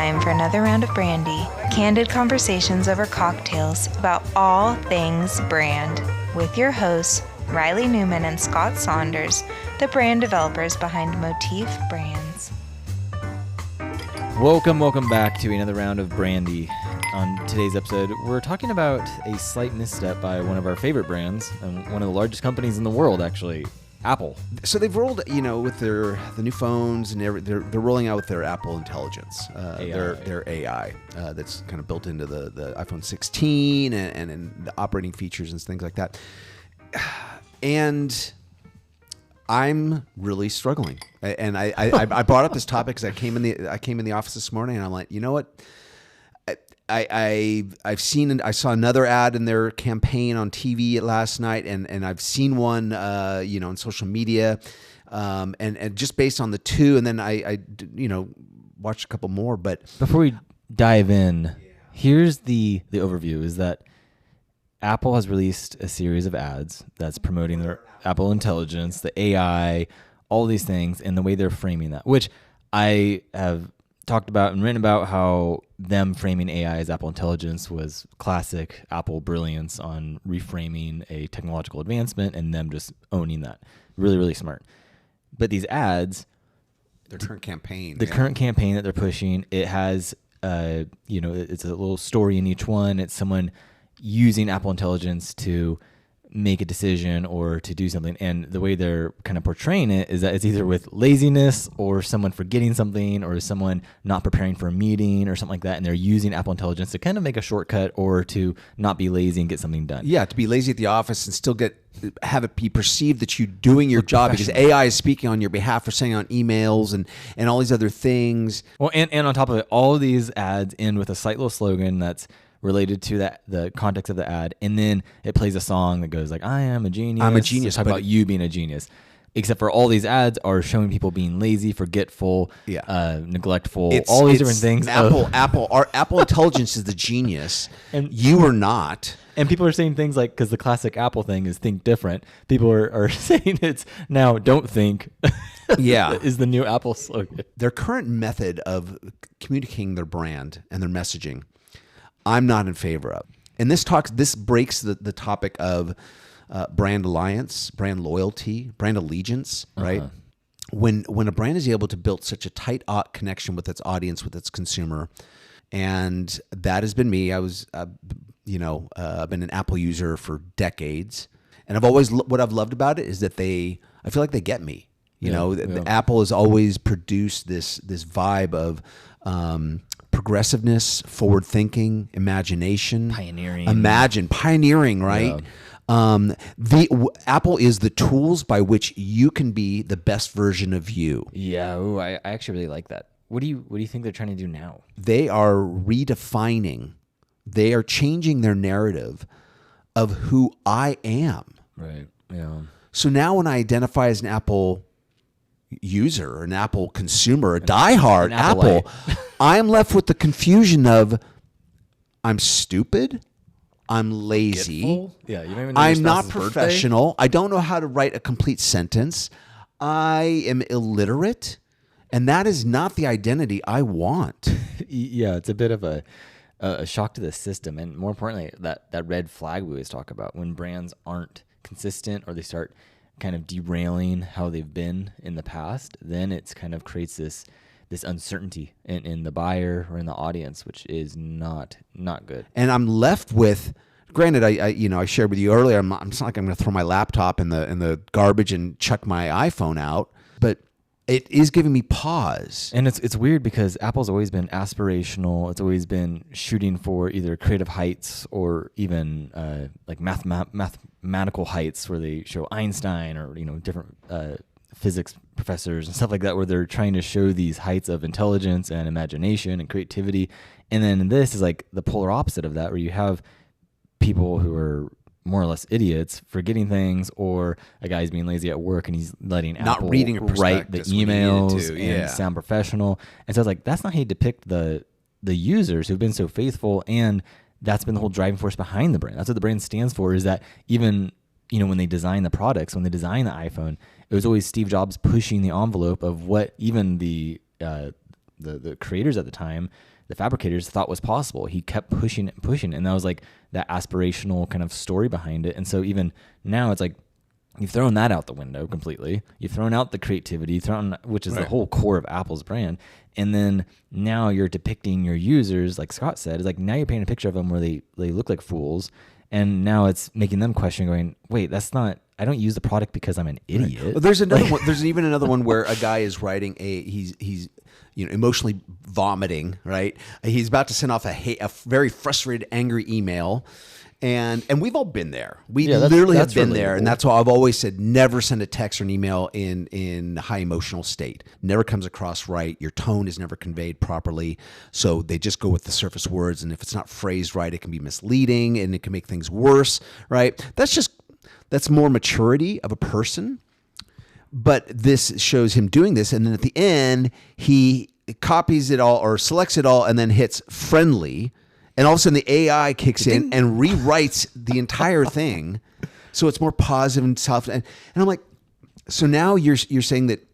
time for another round of Brandy. Candid conversations over cocktails about all things brand with your hosts, Reilly, Newman, and Scott Saunders, the brand developers behind Motif Brands. Welcome back to another round of Brandy. On today's episode, we're talking about a slight misstep by one of our favorite brands, and one of the largest companies in the world, actually, Apple. So they've rolled, with the new phones and they're rolling out with their Apple Intelligence, their AI that's kind of built into the iPhone 16 and the operating features and things like that. And I'm really struggling. And I brought up this topic because I came in the office this morning and I'm like, you know what? I saw another ad in their campaign on TV last night, and I've seen one, on social media, and just based on the two, and then I watched a couple more. But before we dive in, here's the overview: is that Apple has released a series of ads that's promoting their Apple Intelligence, the AI, all these things, and the way they're framing that, which I have talked about and written about how them framing AI as Apple Intelligence was classic Apple brilliance on reframing a technological advancement and them just owning that. Really, really smart. But these ads, their current campaign, current campaign that they're pushing, it has, it's a little story in each one. It's someone using Apple Intelligence to make a decision or to do something, and the way they're kind of portraying it is that it's either with laziness or someone forgetting something or someone not preparing for a meeting or something like that, and they're using Apple Intelligence to kind of make a shortcut or to not be lazy and get something done. Yeah, to be lazy at the office and still have it be perceived that you're doing your job because AI is speaking on your behalf or sending out emails and all these other things. Well, and on top of it, all of these ads end with a slight little slogan that's related to the context of the ad, and then it plays a song that goes like, I am a genius. I'm a genius. Talk about you being a genius. Except for all these ads are showing people being lazy, forgetful, neglectful, all these different things. Apple Intelligence is the genius, and you are not. And people are saying things like, because the classic Apple thing is think different. People are saying it's now don't think. Yeah, is the new Apple slogan. Their current method of communicating their brand and their messaging, I'm not in favor of. And this breaks the topic of brand alliance, brand loyalty, brand allegiance, right? When a brand is able to build such a tight connection with its audience, with its consumer, and that has been me. I've been an Apple user for decades, and what I've loved about it is that I feel like they get me. Apple has always produced this vibe of progressiveness, forward thinking, imagination, pioneering, right? Yeah. Apple is the tools by which you can be the best version of you. Yeah, I actually really like that. What do you think they're trying to do now? They are redefining. They are changing their narrative of who I am. Right. Yeah. So now when I identify as an Apple user, an Apple consumer, a diehard Apple, I'm left with the confusion of I'm stupid, I'm lazy, I'm not professional, I don't know how to write a complete sentence, I am illiterate, and that is not the identity I want. Yeah, it's a bit of a shock to the system, and more importantly, that red flag we always talk about when brands aren't consistent or they start kind of derailing how they've been in the past, then it's kind of creates this uncertainty in the buyer or in the audience, which is not good. And I'm left with, granted, I shared with you earlier, it's not like I'm going to throw my laptop in the garbage and chuck my iPhone out, but it is giving me pause. And it's weird because Apple's always been aspirational. It's always been shooting for either creative heights or even like mathematical heights where they show Einstein or different physics professors and stuff like that, where they're trying to show these heights of intelligence and imagination and creativity. And then this is like the polar opposite of that, where you have people who are more or less idiots forgetting things, or a guy's being lazy at work and he's letting Apple write the emails and sound professional. And so it's like, that's not how you depict the users who've been so faithful, and that's been the whole driving force behind the brand. That's what the brand stands for, is that even when they design the products, when they design the iPhone, it was always Steve Jobs pushing the envelope of what even the creators at the time, the fabricators thought was possible. He kept pushing it and pushing it. And that was like that aspirational kind of story behind it. And so even now it's like, you've thrown that out the window completely. You've thrown out the creativity, which is the whole core of Apple's brand. And then now you're depicting your users, like Scott said, is like now you're painting a picture of them where they look like fools. And now it's making them question, going, wait, I don't use the product because I'm an idiot. Right. Well, there's another one. There's even another one where a guy is writing he's emotionally vomiting, right? He's about to send off a very frustrated, angry email. And we've all been there. We literally have been there. And that's why I've always said, never send a text or an email in high emotional state. Never comes across right. Your tone is never conveyed properly. So they just go with the surface words. And if it's not phrased right, it can be misleading and it can make things worse, right? That's more maturity of a person. But this shows him doing this. And then at the end, he copies it all or selects it all and then hits friendly. And all of a sudden, the AI kicks in and rewrites the entire thing, so it's more positive and soft. And I'm like, so now you're saying that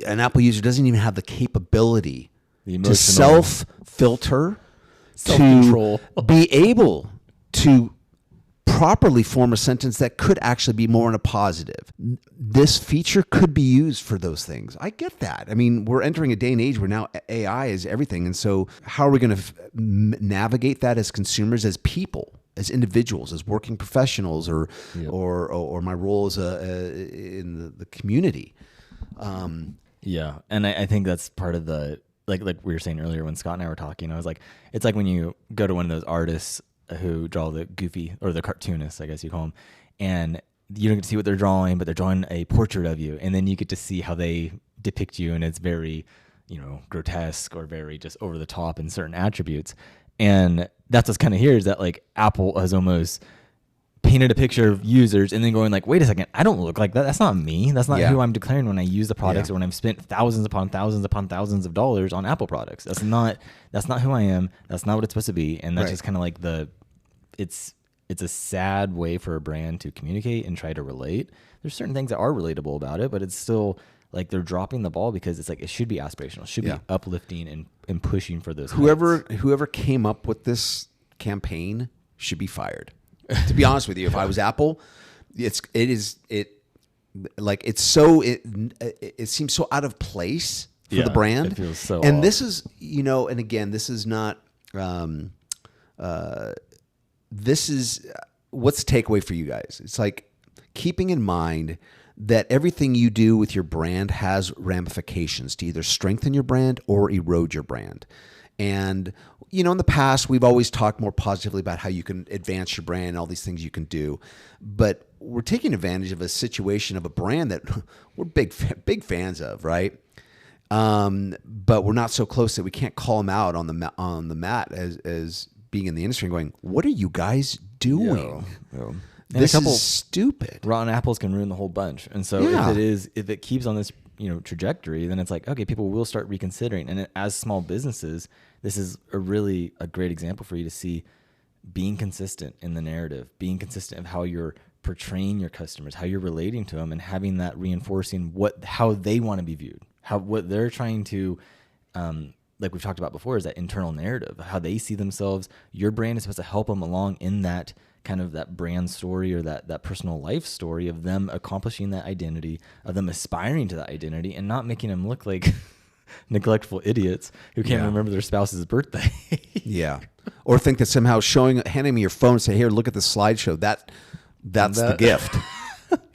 an Apple user doesn't even have the capability to self-filter, self-control, to be able to properly form a sentence that could actually be more in a positive. This feature could be used for those things. I get that. I mean, we're entering a day and age where now AI is everything. And so how are we going to navigate that as consumers, as people, as individuals, as working professionals, or my role as in the community? Yeah. And I think that's part of the, like we were saying earlier when Scott and I were talking, I was like, it's like when you go to one of those artists who draw the goofy, or the cartoonists, I guess you call them, and you don't get to see what they're drawing, but they're drawing a portrait of you, and then you get to see how they depict you, and it's very, grotesque or very just over the top in certain attributes. And that's what's kind of here, is that like Apple has almost painted a picture of users and then going like, wait a second, I don't look like that. That's not me. That's not who I'm declaring when I use the products or when I've spent thousands upon thousands of dollars on Apple products. That's not who I am. That's not what it's supposed to be. And that's just kind of like it's a sad way for a brand to communicate and try to relate. There's certain things that are relatable about it, but it's still like they're dropping the ball, because it's like it should be aspirational, it should be uplifting and pushing for those. Whoever came up with this campaign should be fired. To be honest with you, if I was Apple, it seems so out of place for the brand. It feels so and off. This is, and again, this is not. This is what's the takeaway for you guys? It's like keeping in mind that everything you do with your brand has ramifications to either strengthen your brand or erode your brand. And, in the past, we've always talked more positively about how you can advance your brand and all these things you can do. But we're taking advantage of a situation of a brand that we're big fans of, right? But we're not so close that we can't call them out on the mat as being in the industry and going, what are you guys doing? This is stupid. Rotten apples can ruin the whole bunch. And so if it keeps on this trajectory, then it's like, okay, people will start reconsidering. And as small businesses, this is a great example for you to see being consistent in the narrative, being consistent of how you're portraying your customers, how you're relating to them, and having that reinforcing how they want to be viewed, what they're trying to, like we've talked about before, is that internal narrative, how they see themselves. Your brand is supposed to help them along in that kind of that brand story, or that personal life story of them accomplishing that identity, of them aspiring to that identity, and not making them look like neglectful idiots who can't remember their spouse's birthday. Or think that somehow handing me your phone and say, here, look at the slideshow. That's the gift.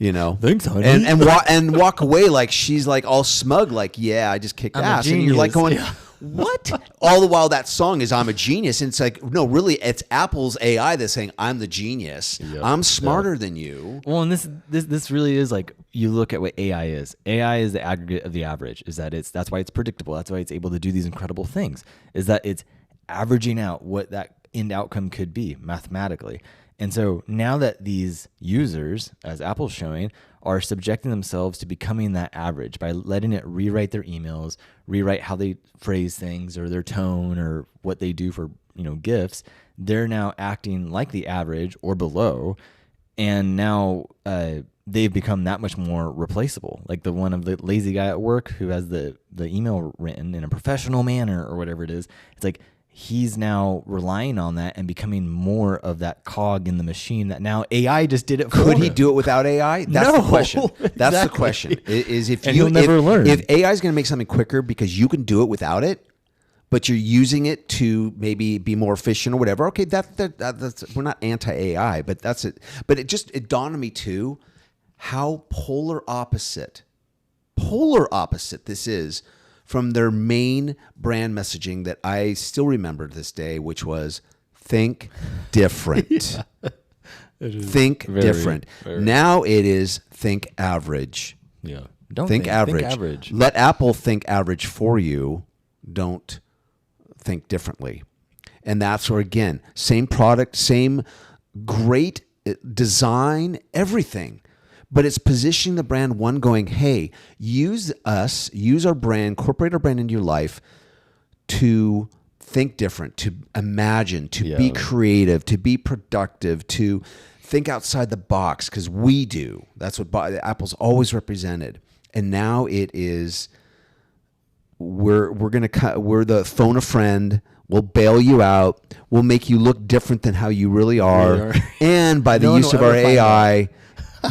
Thanks, honey. And walk away like she's like all smug, like, I just kicked ass. And you're like going, what? All the while that song is I'm a Genius. And it's like, no, really, it's Apple's AI that's saying I'm the genius. I'm smarter than you. Well, and this really is like, you look at what AI is. AI is the aggregate of the average. That's why it's predictable. That's why it's able to do these incredible things, is that it's averaging out what that end outcome could be mathematically. And so now that these users, as Apple's showing, are subjecting themselves to becoming that average by letting it rewrite their emails, rewrite how they phrase things or their tone or what they do for, gifts, they're now acting like the average or below. And now they've become that much more replaceable. Like the one of the lazy guy at work who has the email written in a professional manner or whatever it is. It's like, he's now relying on that and becoming more of that cog in the machine that now AI just did it for him. Could he do it without AI? That's No, the question. That's exactly. the question. Is if And you he'll never learn. If AI is going to make something quicker because you can do it without it, but you're using it to maybe be more efficient or whatever. Okay, that's we're not anti-AI, but that's it. But it dawned on me too how polar opposite this is from their main brand messaging that I still remember to this day, which was think different. Think different. Now it is think average. Yeah. Don't Think average. Let Apple think average for you. Don't think differently. And that's where, again, same product, same great design, everything. But it's positioning the brand, one, going, hey, use our brand, incorporate our brand into your life to think different, to imagine, to be creative, to be productive, to think outside the box, because we do. That's what Apple's always represented. And now it is, we're the phone a friend. We'll bail you out. We'll make you look different than how you really are. And by the use of our AI,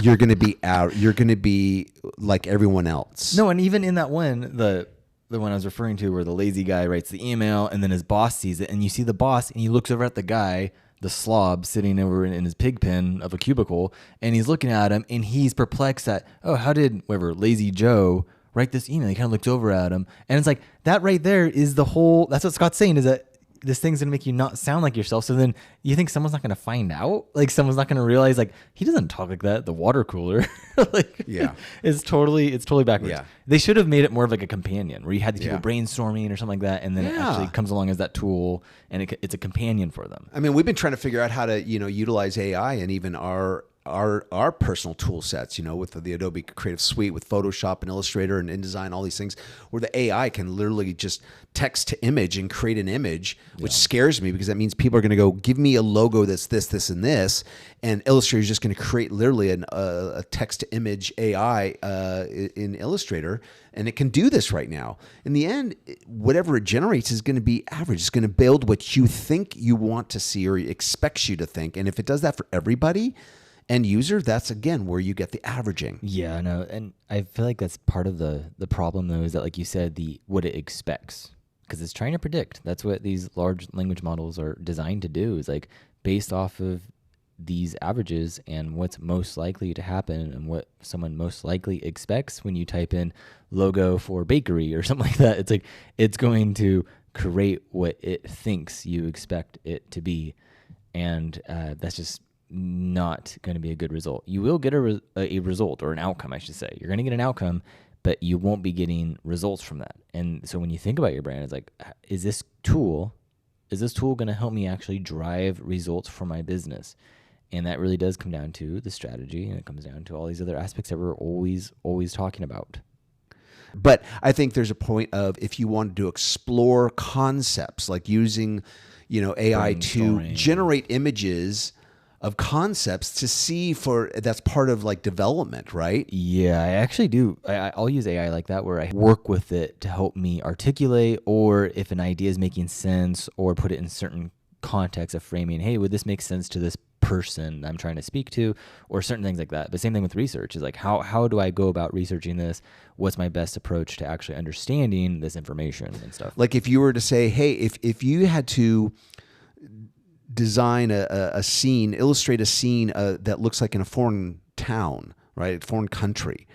you're going to be out. You're going to be like everyone else. No, and even in that one, the one I was referring to, where the lazy guy writes the email and then his boss sees it, and you see the boss and he looks over at the guy, the slob sitting over in his pig pen of a cubicle, and he's looking at him and he's perplexed at, oh, how did lazy Joe write this email? He kind of looks over at him, and it's like that right there is the whole. That's what Scott's saying, is that this thing's gonna make you not sound like yourself. So then you think someone's not gonna find out, like someone's not gonna realize, like, he doesn't talk like that. The water cooler, it's totally backwards. Yeah. They should have made it more of like a companion, where you had the people brainstorming or something like that, and then it actually comes along as that tool, and it's a companion for them. I mean, we've been trying to figure out how to utilize AI and even our personal tool sets, with the Adobe Creative Suite, with Photoshop and Illustrator and InDesign, all these things, where the AI can literally just text to image and create an image, which scares me, because that means people are going to go, give me a logo that's this, this, and this, and Illustrator is just going to create literally a text to image AI in Illustrator, and it can do this right now. In the end, whatever it generates is going to be average. It's going to build what you think you want to see or expects you to think, and if it does that for everybody, end user, that's again where you get the averaging. Yeah, no, and I feel like that's part of the problem, though, is that, like you said, what it expects, because it's trying to predict. That's what these large language models are designed to do, is like based off of these averages and what's most likely to happen and what someone most likely expects when you type in logo for bakery or something like that. It's like it's going to create what it thinks you expect it to be, and that's just not going to be a good result. You will get a result, or an outcome, I should say. You're going to get an outcome, but you won't be getting results from that. And so when you think about your brand, it's like, is this tool going to help me actually drive results for my business? And that really does come down to the strategy, and it comes down to all these other aspects that we're always talking about. But I think there's a point of, if you wanted to explore concepts, like using, AI to generate images of concepts to see that's part of like development, right? Yeah, I actually do. I'll use AI like that, where I work with it to help me articulate, or if an idea is making sense, or put it in certain context of framing. Hey, would this make sense to this person I'm trying to speak to, or certain things like that. But same thing with research, is like, how do I go about researching this? What's my best approach to actually understanding this information and stuff? Like if you were to say, hey, if you had to design a scene, illustrate a scene that looks like in a foreign town, right? A foreign country.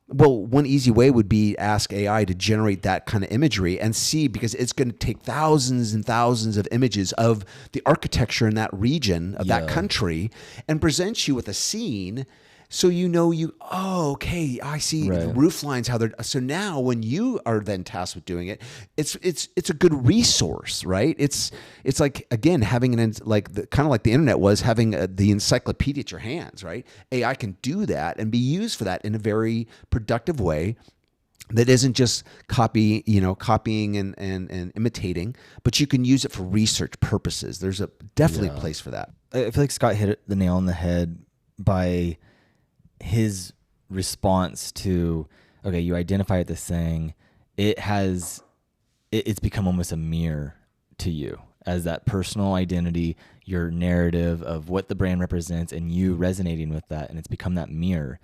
Well, one easy way would be ask AI to generate that kind of imagery and see, because it's going to take thousands and thousands of images of the architecture in that region of that country and present you with a scene. So okay, I see the roof lines, how they're, so now when you are then tasked with doing it, it's a good resource, right? It's like, again, having kind of like the internet was having the encyclopedia at your hands, right? AI can do that and be used for that in a very productive way that isn't just copying and imitating, but you can use it for research purposes. There's definitely a place for that. I feel like Scott hit the nail on the head by his response to, okay, you identify this thing, it's become almost a mirror to you as that personal identity, your narrative of what the brand represents, and you resonating with that, and it's become that mirror.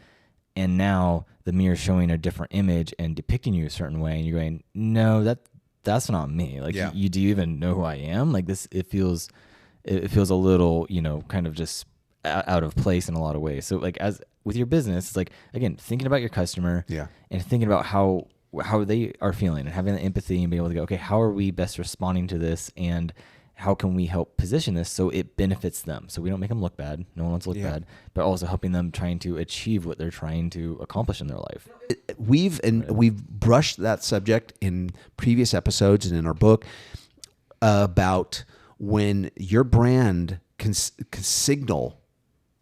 And now the mirror showing a different image and depicting you a certain way, and you're going, no, that's not me. Like, Yeah. do you even know who I am? Like this, it feels a little, kind of just out of place in a lot of ways. So like as with your business, it's like, again, thinking about your customer and thinking about how they are feeling and having the empathy and being able to go, okay, how are we best responding to this, and how can we help position this so it benefits them? So we don't make them look bad. No one wants to look bad, but also helping them trying to achieve what they're trying to accomplish in their life. We've brushed that subject in previous episodes and in our book about when your brand can signal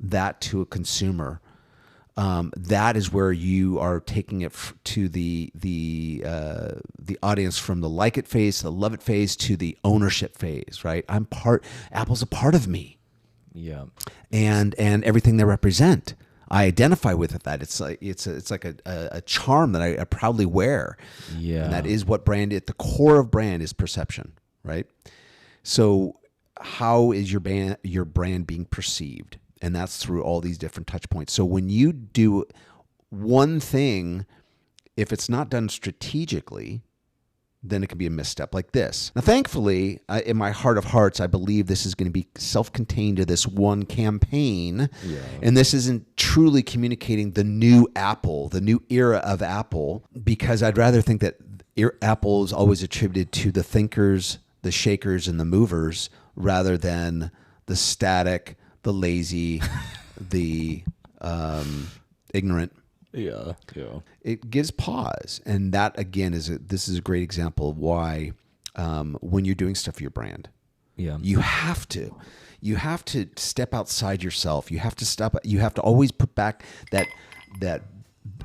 that to a consumer. That is where you are taking it to the audience, from the like it phase to the love it phase to the ownership phase, right? Apple's a part of me. Yeah. And everything they represent, I identify with it. That it's like a charm that I proudly wear. Yeah. And that is what brand, at the core of brand, is perception, right? So how is your brand being perceived? And that's through all these different touch points. So when you do one thing, if it's not done strategically, then it can be a misstep like this. Now, thankfully, in my heart of hearts, I believe this is going to be self-contained to this one campaign. Yeah. And this isn't truly communicating the new Apple, the new era of Apple, because I'd rather think that Apple is always attributed to the thinkers, the shakers, and the movers, rather than the static, the lazy, the ignorant. Yeah. It gives pause, and that again this is a great example of why when you're doing stuff for your brand, you have to step outside yourself. You have to always put back that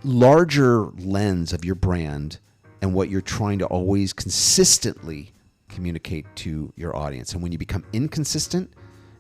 larger lens of your brand and what you're trying to always consistently communicate to your audience. And when you become inconsistent,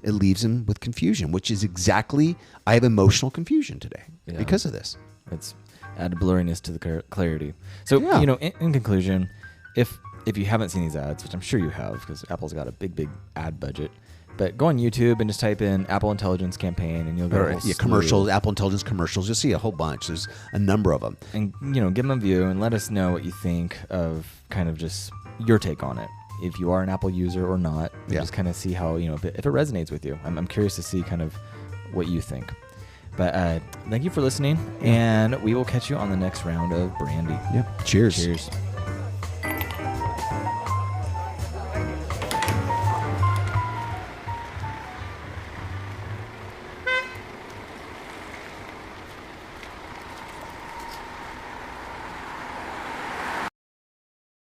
it leaves them with confusion, which is exactly, I have emotional confusion today because of this. It's added blurriness to the clarity. So, in conclusion, if you haven't seen these ads, which I'm sure you have, because Apple's got a big ad budget, but go on YouTube and just type in Apple Intelligence Campaign, and you'll get commercials, Apple Intelligence commercials. You'll see a whole bunch. There's a number of them. And, give them a view and let us know what you think of kind of just your take on it. If you are an Apple user or not, just kind of see how, if it resonates with you. I'm curious to see kind of what you think. But thank you for listening, and we will catch you on the next round of Brandy. Yep. Cheers.